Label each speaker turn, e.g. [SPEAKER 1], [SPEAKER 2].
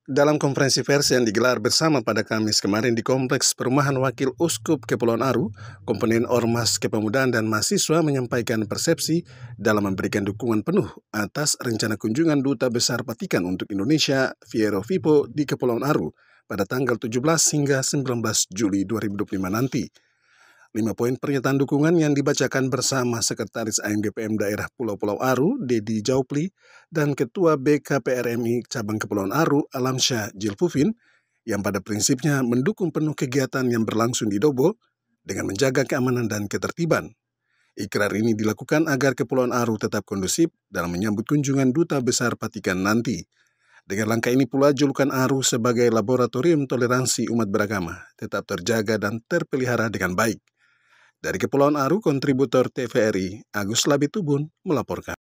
[SPEAKER 1] Dalam konferensi pers yang digelar bersama pada Kamis kemarin di Kompleks Perumahan Wakil Uskup Kepulauan Aru, komponen Ormas Kepemudaan dan Mahasiswa menyampaikan persepsi dalam memberikan dukungan penuh atas rencana kunjungan Duta Besar Vatikan untuk Indonesia, Piero Vipo, di Kepulauan Aru pada tanggal 17 hingga 19 Juli 2025 nanti. 5 poin pernyataan dukungan yang dibacakan bersama Sekretaris AMGPM Daerah Pulau-Pulau Aru, Dedi Jaupli, dan Ketua BKPRMI Cabang Kepulauan Aru, Alamsyah Jilpufin, yang pada prinsipnya mendukung penuh kegiatan yang berlangsung di Dobo dengan menjaga keamanan dan ketertiban. Ikrar ini dilakukan agar Kepulauan Aru tetap kondusif dalam menyambut kunjungan Duta Besar Vatikan nanti. Dengan langkah ini pula julukan Aru sebagai laboratorium toleransi umat beragama tetap terjaga dan terpelihara dengan baik. Dari Kepulauan Aru, kontributor TVRI Agus Labitubun melaporkan.